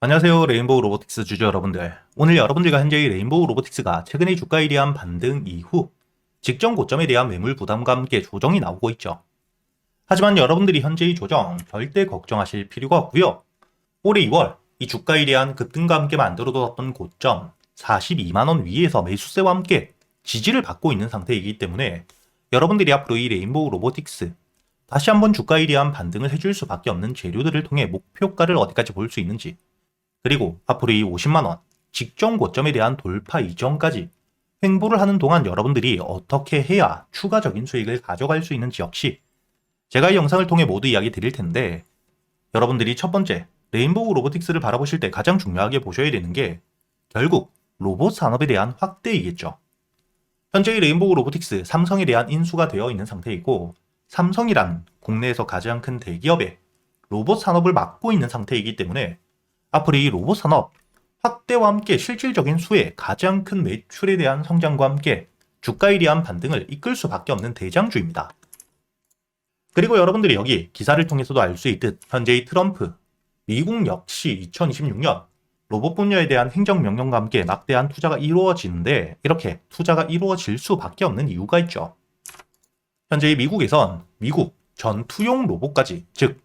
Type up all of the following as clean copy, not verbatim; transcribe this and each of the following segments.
안녕하세요. 레인보우 로보틱스 주주 여러분들. 오늘 여러분들과 현재의 레인보우 로보틱스가 최근의 주가에 대한 반등 이후 직전 고점에 대한 매물 부담과 함께 조정이 나오고 있죠. 하지만 여러분들이 현재의 조정 절대 걱정하실 필요가 없고요. 올해 2월 이 주가에 대한 급등과 함께 만들어뒀던 고점 42만원 위에서 매수세와 함께 지지를 받고 있는 상태이기 때문에 여러분들이 앞으로 이 레인보우 로보틱스 다시 한번 주가에 대한 반등을 해줄 수밖에 없는 재료들을 통해 목표가를 어디까지 볼 수 있는지, 그리고 앞으로 이 50만원 직전 고점에 대한 돌파 이전까지 횡보를 하는 동안 여러분들이 어떻게 해야 추가적인 수익을 가져갈 수 있는지 역시 제가 이 영상을 통해 모두 이야기 드릴 텐데, 여러분들이 첫 번째 레인보우 로보틱스를 바라보실 때 가장 중요하게 보셔야 되는 게 결국 로봇 산업에 대한 확대이겠죠. 현재의 레인보우 로보틱스 삼성에 대한 인수가 되어 있는 상태이고, 삼성이란 국내에서 가장 큰 대기업의 로봇 산업을 맡고 있는 상태이기 때문에 앞으로 이 로봇 산업 확대와 함께 실질적인 수의 가장 큰 매출에 대한 성장과 함께 주가에 대한 반등을 이끌 수밖에 없는 대장주입니다. 그리고 여러분들이 여기 기사를 통해서도 알 수 있듯 현재의 트럼프, 미국 역시 2026년 로봇 분야에 대한 행정명령과 함께 막대한 투자가 이루어지는데, 이렇게 투자가 이루어질 수밖에 없는 이유가 있죠. 현재 미국에선 미국 전투용 로봇까지, 즉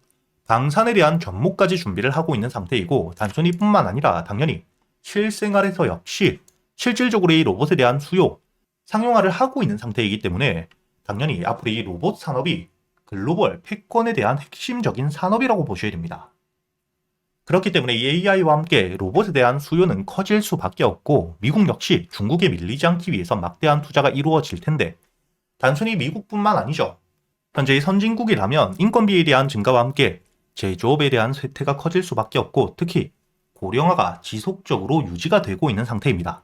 방산에 대한 접목까지 준비를 하고 있는 상태이고, 단순히 뿐만 아니라 당연히 실생활에서 역시 실질적으로 이 로봇에 대한 수요, 상용화를 하고 있는 상태이기 때문에 당연히 앞으로 이 로봇 산업이 글로벌 패권에 대한 핵심적인 산업이라고 보셔야 됩니다. 그렇기 때문에 이 AI와 함께 로봇에 대한 수요는 커질 수밖에 없고, 미국 역시 중국에 밀리지 않기 위해서 막대한 투자가 이루어질 텐데, 단순히 미국뿐만 아니죠. 현재의 선진국이라면 인건비에 대한 증가와 함께 제조업에 대한 쇠퇴가 커질 수밖에 없고, 특히 고령화가 지속적으로 유지가 되고 있는 상태입니다.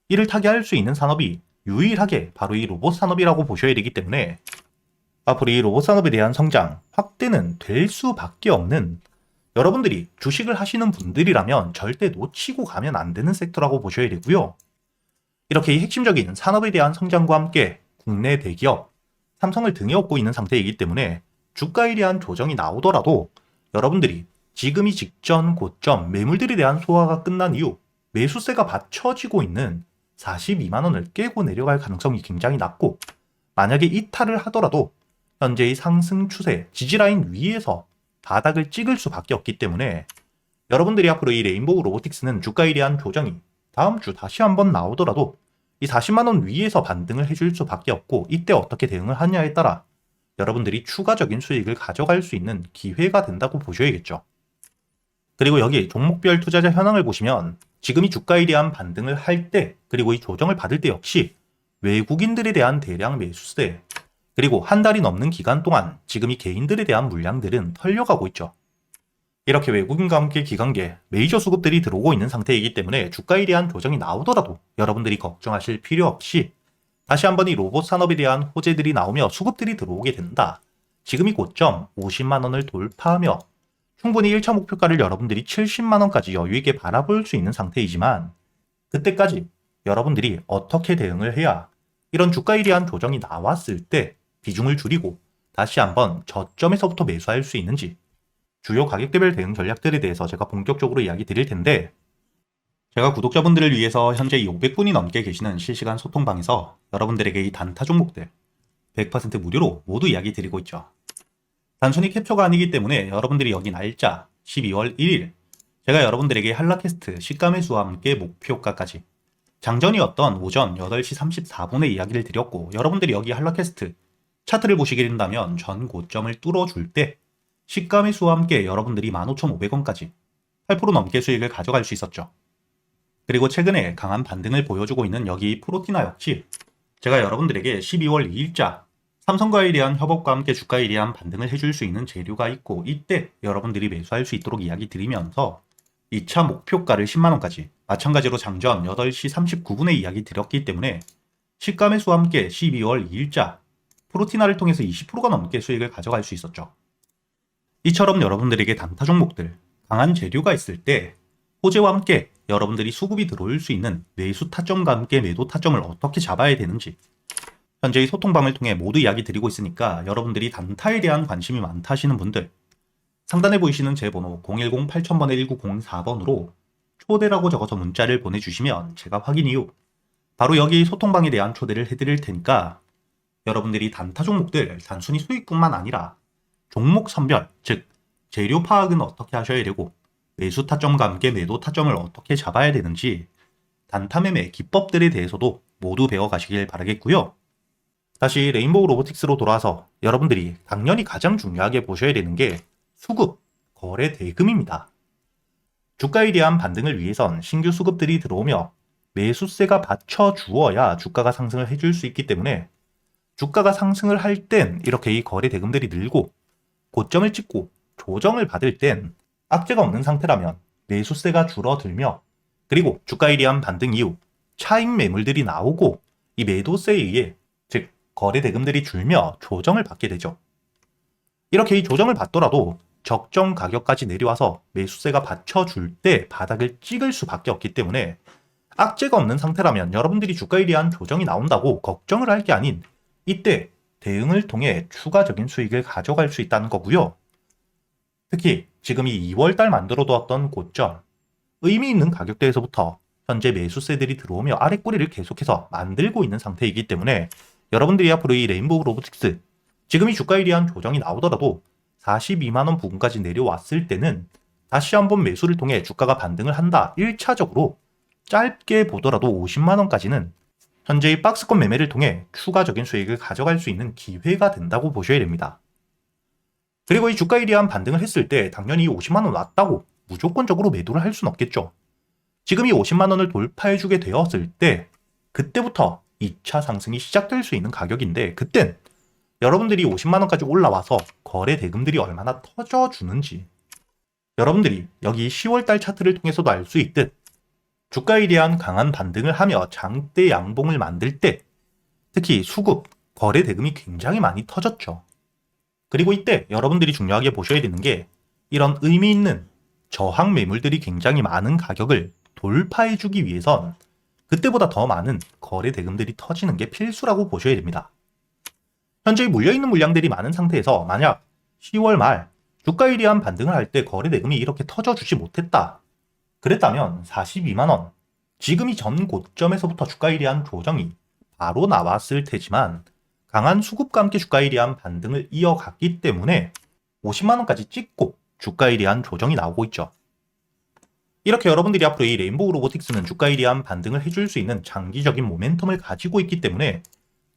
이를 타개할 수 있는 산업이 유일하게 바로 이 로봇 산업이라고 보셔야 되기 때문에 앞으로 이 로봇 산업에 대한 성장, 확대는 될 수밖에 없는, 여러분들이 주식을 하시는 분들이라면 절대 놓치고 가면 안 되는 섹터라고 보셔야 되고요. 이렇게 이 핵심적인 산업에 대한 성장과 함께 국내 대기업, 삼성을 등에 업고 있는 상태이기 때문에 주가에 대한 조정이 나오더라도 여러분들이 지금이 직전 고점 매물들에 대한 소화가 끝난 이후 매수세가 받쳐지고 있는 42만원을 깨고 내려갈 가능성이 굉장히 낮고, 만약에 이탈을 하더라도 현재의 상승 추세 지지라인 위에서 바닥을 찍을 수밖에 없기 때문에 여러분들이 앞으로 이 레인보우 로보틱스는 주가에 대한 조정이 다음 주 다시 한번 나오더라도 이 40만원 위에서 반등을 해줄 수밖에 없고, 이때 어떻게 대응을 하냐에 따라 여러분들이 추가적인 수익을 가져갈 수 있는 기회가 된다고 보셔야겠죠. 그리고 여기 종목별 투자자 현황을 보시면 지금이 주가에 대한 반등을 할 때, 그리고 이 조정을 받을 때 역시 외국인들에 대한 대량 매수세, 그리고 한 달이 넘는 기간 동안 지금이 개인들에 대한 물량들은 털려가고 있죠. 이렇게 외국인과 함께 기관계, 메이저 수급들이 들어오고 있는 상태이기 때문에 주가에 대한 조정이 나오더라도 여러분들이 걱정하실 필요 없이 다시 한번 이 로봇 산업에 대한 호재들이 나오며 수급들이 들어오게 된다. 지금이 고점 50만원을 돌파하며 충분히 1차 목표가를 여러분들이 70만원까지 여유있게 바라볼 수 있는 상태이지만, 그때까지 여러분들이 어떻게 대응을 해야 이런 주가에 대한 조정이 나왔을 때 비중을 줄이고 다시 한번 저점에서부터 매수할 수 있는지, 주요 가격대별 대응 전략들에 대해서 제가 본격적으로 이야기 드릴 텐데, 제가 구독자분들을 위해서 현재 500분이 넘게 계시는 실시간 소통방에서 여러분들에게 이 단타 종목들 100% 무료로 모두 이야기 드리고 있죠. 단순히 캡처가 아니기 때문에 여러분들이 여기 날짜 12월 1일 제가 여러분들에게 한라캐스트 시가매수와 함께 목표가까지 장전이었던 오전 8시 34분에 이야기를 드렸고, 여러분들이 여기 한라캐스트 차트를 보시게 된다면 전 고점을 뚫어줄 때 시가매수와 함께 여러분들이 15,500원까지 8% 넘게 수익을 가져갈 수 있었죠. 그리고 최근에 강한 반등을 보여주고 있는 여기 프로티나 역시 제가 여러분들에게 12월 2일자 삼성과에 대한 협업과 함께 주가에 대한 반등을 해줄 수 있는 재료가 있고, 이때 여러분들이 매수할 수 있도록 이야기 드리면서 2차 목표가를 10만원까지 마찬가지로 장전 8시 39분에 이야기 드렸기 때문에 시가매수와 함께 12월 2일자 프로티나를 통해서 20%가 넘게 수익을 가져갈 수 있었죠. 이처럼 여러분들에게 단타 종목들, 강한 재료가 있을 때 호재와 함께 여러분들이 수급이 들어올 수 있는 매수 타점과 함께 매도 타점을 어떻게 잡아야 되는지 현재의 소통방을 통해 모두 이야기 드리고 있으니까, 여러분들이 단타에 대한 관심이 많다 하시는 분들 상단에 보이시는 제 번호 010-8000번에 1904번으로 초대라고 적어서 문자를 보내주시면 제가 확인 이후 바로 여기 소통방에 대한 초대를 해드릴 테니까 여러분들이 단타 종목들 단순히 수익뿐만 아니라 종목 선별, 즉 재료 파악은 어떻게 하셔야 되고 매수 타점과 함께 매도 타점을 어떻게 잡아야 되는지 단타 매매 기법들에 대해서도 모두 배워가시길 바라겠고요. 다시 레인보우 로보틱스로 돌아와서 여러분들이 당연히 가장 중요하게 보셔야 되는 게 수급, 거래 대금입니다. 주가에 대한 반등을 위해선 신규 수급들이 들어오며 매수세가 받쳐주어야 주가가 상승을 해줄 수 있기 때문에 주가가 상승을 할 땐 이렇게 이 거래 대금들이 늘고 고점을 찍고 조정을 받을 땐 악재가 없는 상태라면 매수세가 줄어들며 그리고 주가에 대한 반등 이후 차익 매물들이 나오고 이 매도세에 의해 즉 거래 대금들이 줄며 조정을 받게 되죠. 이렇게 이 조정을 받더라도 적정 가격까지 내려와서 매수세가 받쳐줄 때 바닥을 찍을 수밖에 없기 때문에 악재가 없는 상태라면 여러분들이 주가에 대한 조정이 나온다고 걱정을 할 게 아닌 이때 대응을 통해 추가적인 수익을 가져갈 수 있다는 거고요. 특히 지금 이 2월달 만들어 두었던 고점, 의미 있는 가격대에서부터 현재 매수세들이 들어오며 아랫꼬리를 계속해서 만들고 있는 상태이기 때문에 여러분들이 앞으로 이 레인보우 로보틱스, 지금 이 주가에 대한 조정이 나오더라도 42만원 부근까지 내려왔을 때는 다시 한번 매수를 통해 주가가 반등을 한다. 1차적으로 짧게 보더라도 50만원까지는 현재의 박스권 매매를 통해 추가적인 수익을 가져갈 수 있는 기회가 된다고 보셔야 됩니다. 그리고 이 주가에 대한 반등을 했을 때 당연히 50만원 왔다고 무조건적으로 매도를 할 수는 없겠죠. 지금 이 50만원을 돌파해주게 되었을 때 그때부터 2차 상승이 시작될 수 있는 가격인데 그땐 여러분들이 50만원까지 올라와서 거래 대금들이 얼마나 터져주는지 여러분들이 여기 10월달 차트를 통해서도 알 수 있듯 주가에 대한 강한 반등을 하며 장대 양봉을 만들 때 특히 수급, 거래 대금이 굉장히 많이 터졌죠. 그리고 이때 여러분들이 중요하게 보셔야 되는 게 이런 의미 있는 저항 매물들이 굉장히 많은 가격을 돌파해주기 위해선 그때보다 더 많은 거래 대금들이 터지는 게 필수라고 보셔야 됩니다. 현재 물려있는 물량들이 많은 상태에서 만약 10월 말 주가에 대한 반등을 할 때 거래 대금이 이렇게 터져주지 못했다. 그랬다면 42만원, 지금이 전 고점에서부터 주가에 대한 조정이 바로 나왔을 테지만 강한 수급과 함께 주가에 대한 반등을 이어갔기 때문에 50만원까지 찍고 주가에 대한 조정이 나오고 있죠. 이렇게 여러분들이 앞으로 이 레인보우 로보틱스는 주가에 대한 반등을 해줄 수 있는 장기적인 모멘텀을 가지고 있기 때문에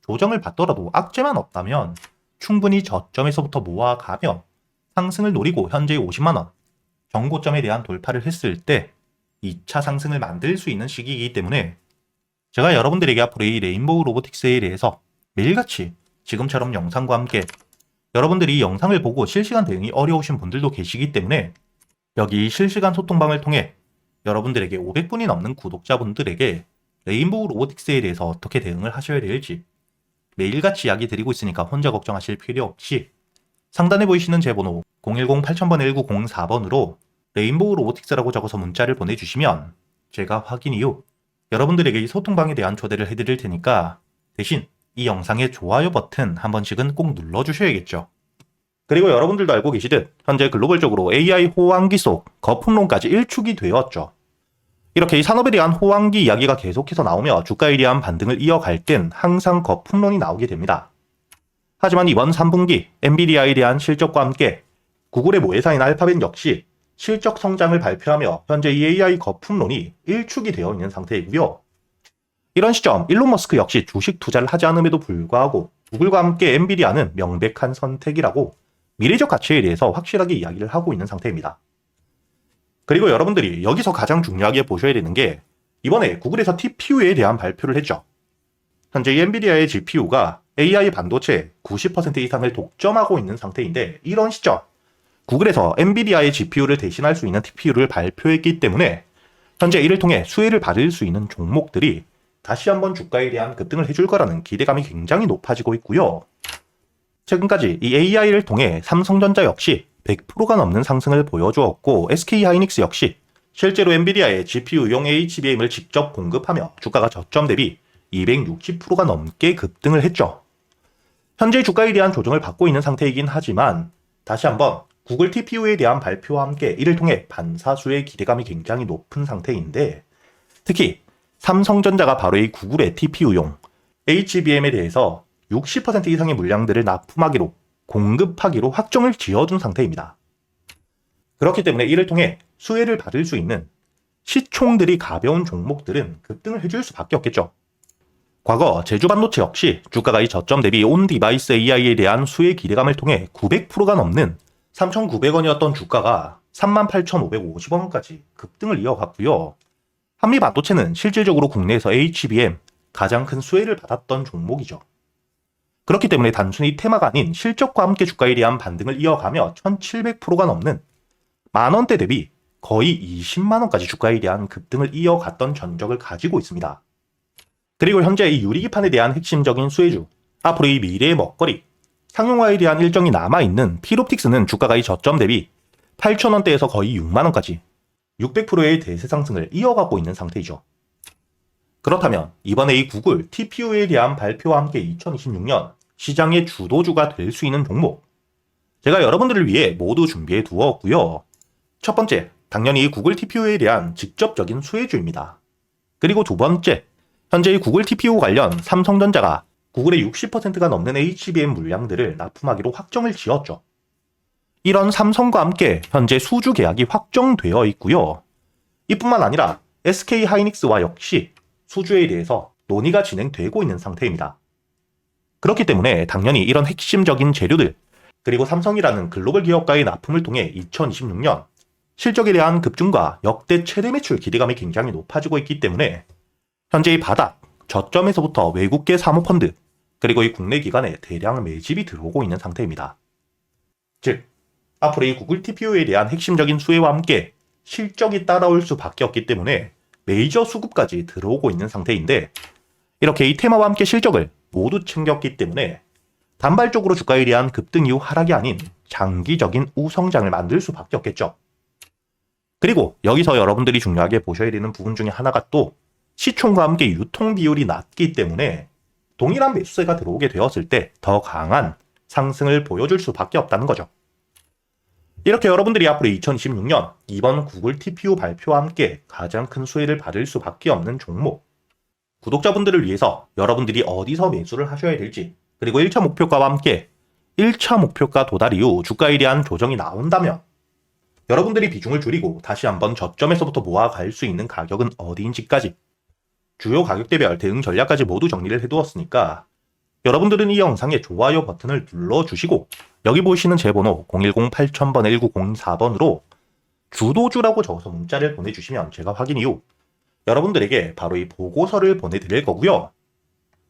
조정을 받더라도 악재만 없다면 충분히 저점에서부터 모아가며 상승을 노리고 현재의 50만원, 정고점에 대한 돌파를 했을 때 2차 상승을 만들 수 있는 시기이기 때문에 제가 여러분들에게 앞으로 이 레인보우 로보틱스에 대해서 매일같이 지금처럼 영상과 함께 여러분들이 이 영상을 보고 실시간 대응이 어려우신 분들도 계시기 때문에 여기 실시간 소통방을 통해 여러분들에게 500분이 넘는 구독자분들에게 레인보우 로보틱스에 대해서 어떻게 대응을 하셔야 될지 매일같이 이야기 드리고 있으니까 혼자 걱정하실 필요 없이 상단에 보이시는 제 번호 010-8000-1904번으로 레인보우 로보틱스라고 적어서 문자를 보내주시면 제가 확인 이후 여러분들에게 이 소통방에 대한 초대를 해드릴 테니까 대신 이 영상의 좋아요 버튼 한 번씩은 꼭 눌러주셔야겠죠. 그리고 여러분들도 알고 계시듯 현재 글로벌적으로 AI 호황기 속 거품론까지 일축이 되었죠. 이렇게 이 산업에 대한 호황기 이야기가 계속해서 나오며 주가에 대한 반등을 이어갈 땐 항상 거품론이 나오게 됩니다. 하지만 이번 3분기 엔비디아에 대한 실적과 함께 구글의 모회사인 알파벳 역시 실적 성장을 발표하며 현재 이 AI 거품론이 일축이 되어 있는 상태이고요. 이런 시점 일론 머스크 역시 주식 투자를 하지 않음에도 불구하고 구글과 함께 엔비디아는 명백한 선택이라고 미래적 가치에 대해서 확실하게 이야기를 하고 있는 상태입니다. 그리고 여러분들이 여기서 가장 중요하게 보셔야 되는 게 이번에 구글에서 TPU에 대한 발표를 했죠. 현재 이 엔비디아의 GPU가 AI 반도체 90% 이상을 독점하고 있는 상태인데 이런 시점 구글에서 엔비디아의 GPU를 대신할 수 있는 TPU를 발표했기 때문에 현재 이를 통해 수혜를 받을 수 있는 종목들이 다시 한번 주가에 대한 급등을 해줄 거라는 기대감이 굉장히 높아지고 있고요. 최근까지 이 AI를 통해 삼성전자 역시 100%가 넘는 상승을 보여주었고 SK하이닉스 역시 실제로 엔비디아의 GPU용 HBM을 직접 공급하며 주가가 저점 대비 260%가 넘게 급등을 했죠. 현재 주가에 대한 조정을 받고 있는 상태이긴 하지만 다시 한번 구글 TPU에 대한 발표와 함께 이를 통해 반사수의 기대감이 굉장히 높은 상태인데, 특히 삼성전자가 바로 이 구글의 TPU용 HBM에 대해서 60% 이상의 물량들을 납품하기로, 공급하기로 확정을 지어준 상태입니다. 그렇기 때문에 이를 통해 수혜를 받을 수 있는 시총들이 가벼운 종목들은 급등을 해줄 수밖에 없겠죠. 과거 제주반도체 역시 주가가 이 저점 대비 온 디바이스 AI에 대한 수혜 기대감을 통해 900%가 넘는 3,900원이었던 주가가 38,550원까지 급등을 이어갔고요. 한미반도체는 실질적으로 국내에서 HBM 가장 큰 수혜를 받았던 종목이죠. 그렇기 때문에 단순히 테마가 아닌 실적과 함께 주가에 대한 반등을 이어가며 1,700%가 넘는 만원대 대비 거의 20만원까지 주가에 대한 급등을 이어갔던 전적을 가지고 있습니다. 그리고 현재 이 유리기판에 대한 핵심적인 수혜주, 앞으로 이 미래의 먹거리, 상용화에 대한 일정이 남아있는 필옵틱스는 주가가 이 저점 대비 8,000원대에서 거의 6만원까지 600%의 대세 상승을 이어가고 있는 상태이죠. 그렇다면 이번에 이 구글 TPU에 대한 발표와 함께 2026년 시장의 주도주가 될 수 있는 종목, 제가 여러분들을 위해 모두 준비해 두었고요. 첫 번째, 당연히 이 구글 TPU에 대한 직접적인 수혜주입니다. 그리고 두 번째, 현재 이 구글 TPU 관련 삼성전자가 구글의 60%가 넘는 HBM 물량들을 납품하기로 확정을 지었죠. 이런 삼성과 함께 현재 수주 계약이 확정되어 있고요. 이뿐만 아니라 SK 하이닉스와 역시 수주에 대해서 논의가 진행되고 있는 상태입니다. 그렇기 때문에 당연히 이런 핵심적인 재료들, 그리고 삼성이라는 글로벌 기업과의 납품을 통해 2026년 실적에 대한 급증과 역대 최대 매출 기대감이 굉장히 높아지고 있기 때문에 현재 이 바닥, 저점에서부터 외국계 사모펀드, 그리고 이 국내 기관에 대량 매집이 들어오고 있는 상태입니다. 즉, 앞으로 이 구글 TPU에 대한 핵심적인 수혜와 함께 실적이 따라올 수밖에 없기 때문에 메이저 수급까지 들어오고 있는 상태인데, 이렇게 이 테마와 함께 실적을 모두 챙겼기 때문에 단발적으로 주가에 대한 급등 이후 하락이 아닌 장기적인 우성장을 만들 수밖에 없겠죠. 그리고 여기서 여러분들이 중요하게 보셔야 되는 부분 중에 하나가 또 시총과 함께 유통 비율이 낮기 때문에 동일한 매수세가 들어오게 되었을 때 더 강한 상승을 보여줄 수밖에 없다는 거죠. 이렇게 여러분들이 앞으로 2026년 이번 구글 TPU 발표와 함께 가장 큰 수혜를 받을 수밖에 없는 종목, 구독자분들을 위해서 여러분들이 어디서 매수를 하셔야 될지, 그리고 1차 목표가와 함께 1차 목표가 도달 이후 주가에 대한 조정이 나온다면 여러분들이 비중을 줄이고 다시 한번 저점에서부터 모아갈 수 있는 가격은 어디인지까지 주요 가격대별 대응 전략까지 모두 정리를 해두었으니까 여러분들은 이 영상에 좋아요 버튼을 눌러주시고 여기 보이시는 제 번호 010-8000번 1904번으로 주도주라고 적어서 문자를 보내주시면 제가 확인 이후 여러분들에게 바로 이 보고서를 보내드릴 거고요.